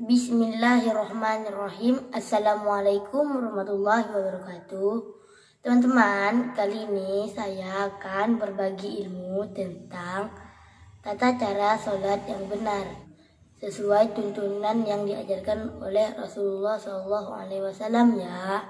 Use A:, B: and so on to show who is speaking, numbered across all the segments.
A: Bismillahirrahmanirrahim. Assalamualaikum warahmatullahi wabarakatuh. Teman-teman, kali ini saya akan berbagi ilmu tentang tata cara sholat yang benar sesuai tuntunan yang diajarkan oleh Rasulullah SAW ya.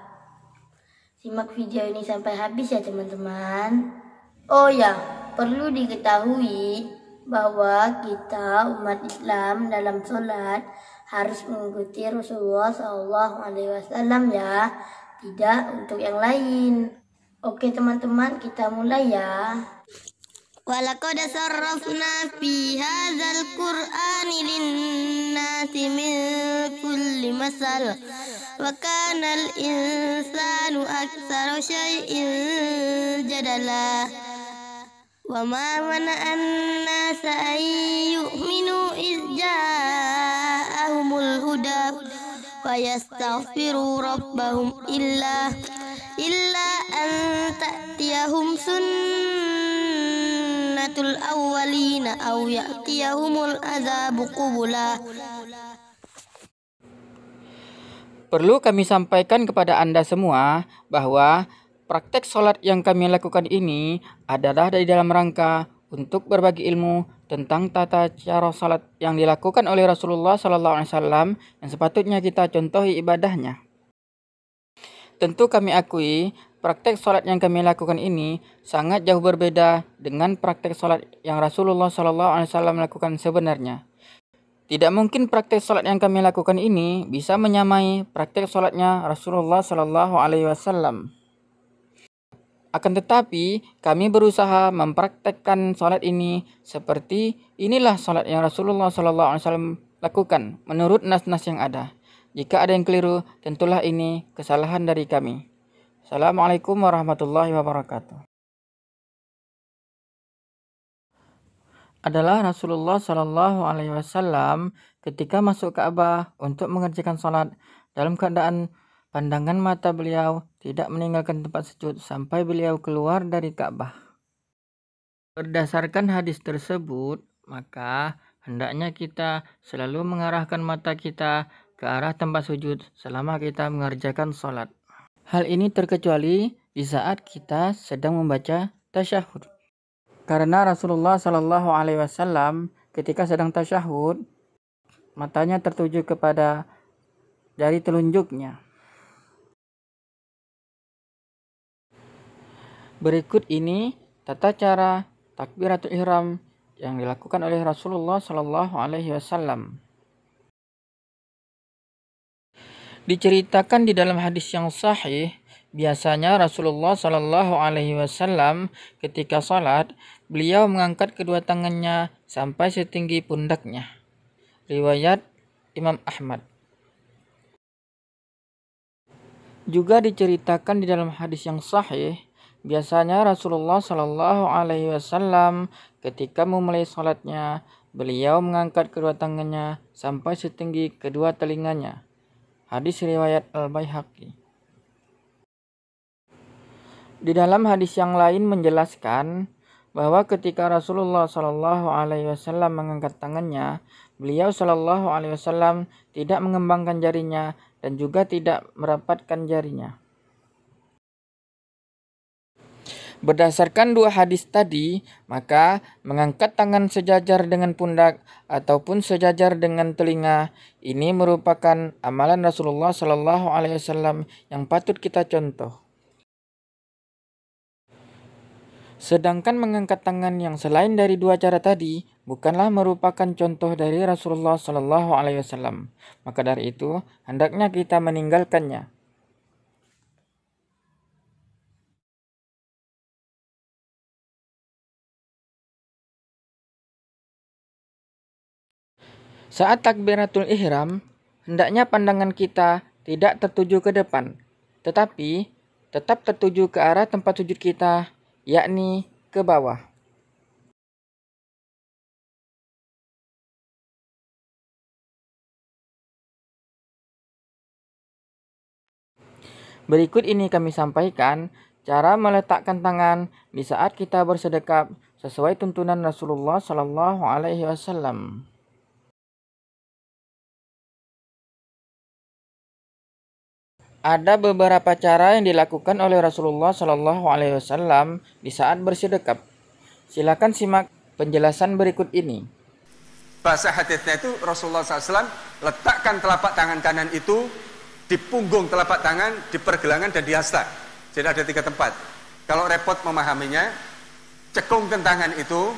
A: Simak video ini sampai habis ya teman-teman. Oh ya, perlu diketahui bahwa kita umat Islam dalam sholat harus mengikuti Rasulullah SAW ya, tidak untuk yang lain. Oke teman-teman, kita mulai ya.
B: Walaqad sarrafna fi hadzal qur'ani lin-nasi min kulli masal wa kana al-insanu aktsara syai'in jadala wa ma mana'an nasa an yu'minu iz ja'ahumul huda wa yastaghfiru rabbahum illa an ta'tiyahum sunnatul awwalina aw ya'tiyahumul adzabu qubula.
C: Perlu kami sampaikan kepada Anda semua bahwa praktek sholat yang kami lakukan ini adalah dari dalam rangka untuk berbagi ilmu tentang tata cara sholat yang dilakukan oleh Rasulullah SAW yang sepatutnya kita contohi ibadahnya. Tentu kami akui praktek sholat yang kami lakukan ini sangat jauh berbeda dengan praktek sholat yang Rasulullah SAW lakukan sebenarnya. Tidak mungkin praktek sholat yang kami lakukan ini bisa menyamai praktek sholatnya Rasulullah SAW. Akan tetapi, kami berusaha mempraktekkan sholat ini seperti inilah sholat yang Rasulullah SAW lakukan menurut nas-nas yang ada. Jika ada yang keliru, tentulah ini kesalahan dari kami. Assalamualaikum warahmatullahi wabarakatuh. Adalah Rasulullah SAW ketika masuk Ka'bah untuk mengerjakan sholat dalam keadaan pandangan mata beliau tidak meninggalkan tempat sujud sampai beliau keluar dari Ka'bah. Berdasarkan hadis tersebut, maka hendaknya kita selalu mengarahkan mata kita ke arah tempat sujud selama kita mengerjakan sholat. Hal ini terkecuali di saat kita sedang membaca tasyahud. Karena Rasulullah SAW ketika sedang tasyahud, matanya tertuju kepada jari telunjuknya. Berikut ini tata cara takbiratul ihram yang dilakukan oleh Rasulullah SAW. Diceritakan di dalam hadis yang sahih, biasanya Rasulullah SAW ketika sholat, beliau mengangkat kedua tangannya sampai setinggi pundaknya. Riwayat Imam Ahmad. Juga diceritakan di dalam hadis yang sahih, biasanya Rasulullah SAW ketika memulai sholatnya, beliau mengangkat kedua tangannya sampai setinggi kedua telinganya. Hadis riwayat Al-Baihaqi. Di dalam hadis yang lain menjelaskan bahwa ketika Rasulullah SAW mengangkat tangannya, beliau SAW tidak mengembangkan jarinya dan juga tidak merapatkan jarinya. Berdasarkan dua hadis tadi, maka mengangkat tangan sejajar dengan pundak ataupun sejajar dengan telinga ini merupakan amalan Rasulullah SAW yang patut kita contoh. Sedangkan mengangkat tangan yang selain dari dua cara tadi bukanlah merupakan contoh dari Rasulullah SAW. Maka dari itu hendaknya kita meninggalkannya. Saat takbiratul ihram, hendaknya pandangan kita tidak tertuju ke depan, tetapi tetap tertuju ke arah tempat sujud kita, yakni ke bawah. Berikut ini kami sampaikan cara meletakkan tangan di saat kita bersedekap sesuai tuntunan Rasulullah SAW. Ada beberapa cara yang dilakukan oleh Rasulullah Shallallahu Alaihi Wasallam di saat bersedekap. Silakan simak penjelasan berikut ini.
D: Bahasa hadisnya itu Rasulullah SAW letakkan telapak tangan kanan itu di punggung telapak tangan, di pergelangan dan di hasta. Jadi ada 3 tempat. Kalau repot memahaminya, cekungkan tangan itu,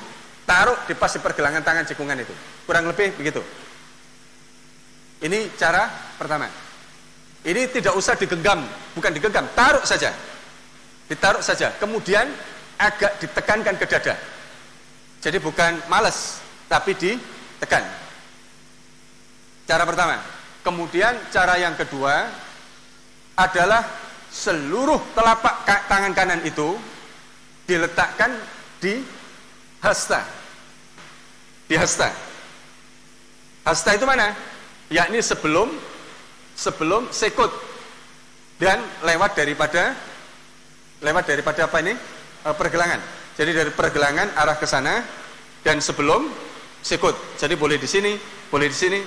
D: taruh di pas di pergelangan tangan cekungan itu. Kurang lebih begitu. Ini cara pertama. Ini tidak usah digenggam, bukan digenggam, taruh saja. Ditaruh saja. Kemudian agak ditekankan ke dada. Jadi bukan malas, tapi ditekan. Cara pertama. Kemudian cara yang kedua adalah seluruh telapak tangan kanan itu diletakkan di hasta. Di hasta. Hasta itu mana? Yakni sebelum sekut dan lewat daripada apa ini? Pergelangan. Jadi dari pergelangan arah ke sana dan sebelum sekut. Jadi boleh di sini, boleh di sini.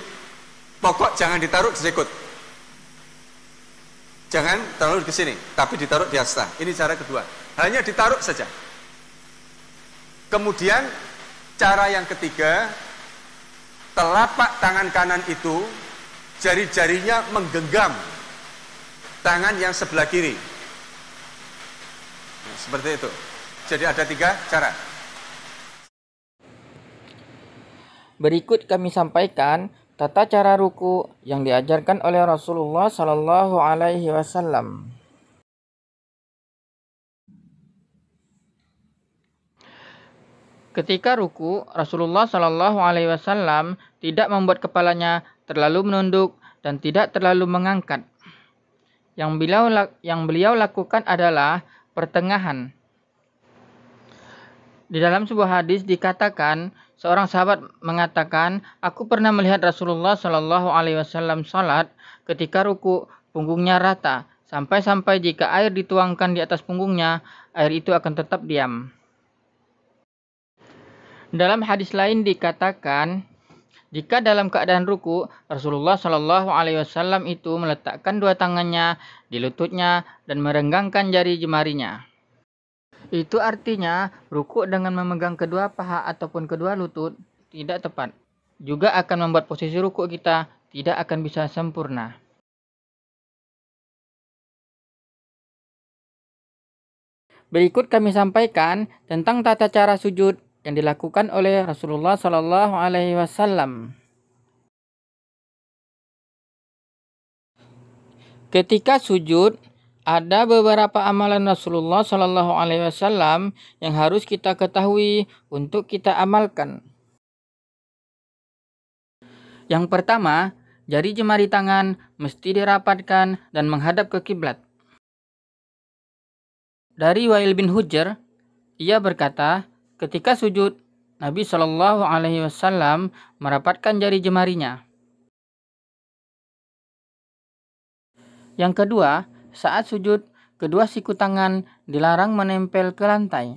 D: Pokok jangan ditaruh di sekut. Jangan taruh ke sini, tapi ditaruh di hasta. Ini cara kedua. Hanya ditaruh saja. Kemudian cara yang ketiga, telapak tangan kanan itu jari-jarinya menggenggam tangan yang sebelah kiri. Nah, seperti itu. Jadi ada 3 cara.
C: Berikut kami sampaikan tata cara ruku yang diajarkan oleh Rasulullah Sallallahu Alaihi Wasallam. Ketika ruku, Rasulullah Sallallahu Alaihi Wasallam tidak membuat kepalanya terlalu menunduk dan tidak terlalu mengangkat. Yang beliau lakukan adalah pertengahan. Di dalam sebuah hadis dikatakan, seorang sahabat mengatakan, aku pernah melihat Rasulullah Shallallahu Alaihi Wasallam salat ketika ruku, punggungnya rata, sampai-sampai jika air dituangkan di atas punggungnya, air itu akan tetap diam. Dalam hadis lain dikatakan, jika dalam keadaan ruku, Rasulullah Shallallahu Alaihi Wasallam itu meletakkan 2 tangannya di lututnya dan merenggangkan jari jemarinya. Itu artinya ruku dengan memegang kedua paha ataupun kedua lutut tidak tepat. Juga akan membuat posisi ruku kita tidak akan bisa sempurna. Berikut kami sampaikan tentang tata cara sujud yang dilakukan oleh Rasulullah Sallallahu Alaihi Wasallam. Ketika sujud, ada beberapa amalan Rasulullah Sallallahu Alaihi Wasallam yang harus kita ketahui untuk kita amalkan. Yang pertama, jari jemari tangan mesti dirapatkan dan menghadap ke kiblat. Dari Wa'il bin Hujr, ia berkata, ketika sujud, Nabi Sallallahu Alaihi Wasallam merapatkan jari jemarinya. Yang kedua, saat sujud, kedua siku tangan dilarang menempel ke lantai.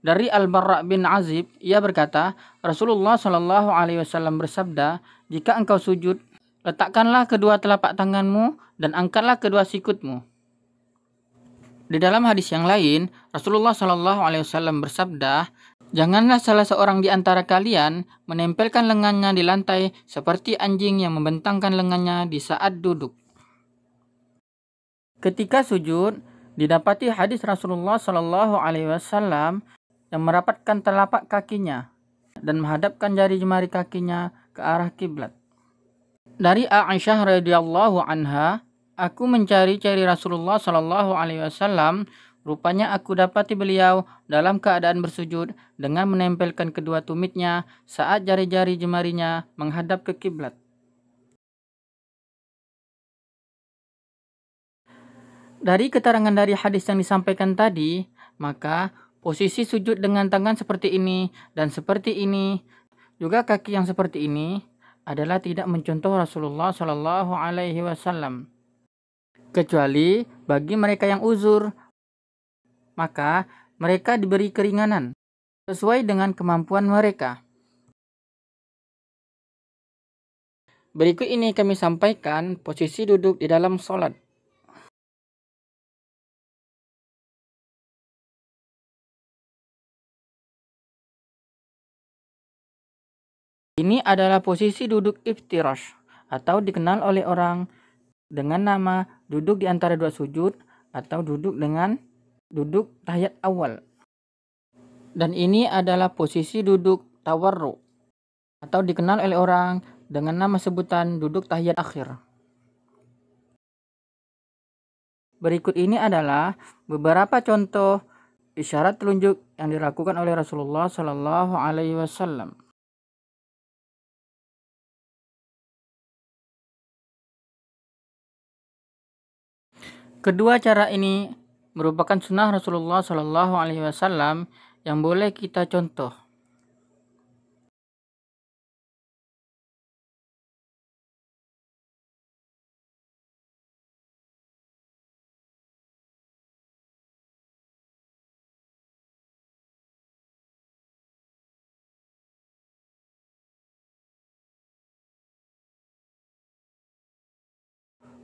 C: Dari Al-Barra bin Azib, ia berkata, Rasulullah Shallallahu Alaihi Wasallam bersabda, jika engkau sujud, letakkanlah kedua telapak tanganmu dan angkatlah kedua sikutmu. Di dalam hadis yang lain, Rasulullah Shallallahu Alaihi Wasallam bersabda, janganlah salah seorang di antara kalian menempelkan lengannya di lantai seperti anjing yang membentangkan lengannya di saat duduk. Ketika sujud, didapati hadis Rasulullah Shallallahu Alaihi Wasallam yang merapatkan telapak kakinya dan menghadapkan jari jemari kakinya ke arah kiblat. Dari Aisyah radhiyallahu anha, aku mencari-cari Rasulullah Shallallahu Alaihi Wasallam. Rupanya aku dapati beliau dalam keadaan bersujud dengan menempelkan kedua tumitnya saat jari-jari jemarinya menghadap ke kiblat. Dari keterangan dari hadis yang disampaikan tadi, maka posisi sujud dengan tangan seperti ini dan seperti ini, juga kaki yang seperti ini, adalah tidak mencontoh Rasulullah Shallallahu Alaihi Wasallam. Kecuali bagi mereka yang uzur, maka mereka diberi keringanan sesuai dengan kemampuan mereka. Berikut ini kami sampaikan posisi duduk di dalam sholat. Ini adalah posisi duduk iftirash atau dikenal oleh orang dengan nama duduk di antara dua sujud atau duduk tahiyat awal. Dan ini adalah posisi duduk tawarru atau dikenal oleh orang dengan nama sebutan duduk tahiyat akhir. Berikut ini adalah beberapa contoh isyarat telunjuk yang dilakukan oleh Rasulullah Shallallahu Alaihi Wasallam. Kedua cara ini merupakan sunnah Rasulullah Shallallahu Alaihi Wasallam yang boleh kita contoh.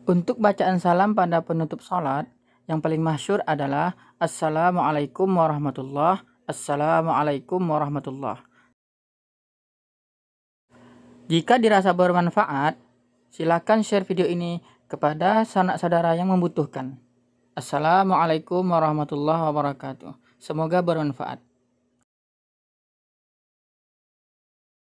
C: Untuk bacaan salam pada penutup sholat, yang paling masyhur adalah Assalamualaikum warahmatullah, Assalamualaikum warahmatullah. Jika dirasa bermanfaat, silakan share video ini kepada sanak saudara yang membutuhkan. Assalamualaikum warahmatullahi wabarakatuh. Semoga bermanfaat.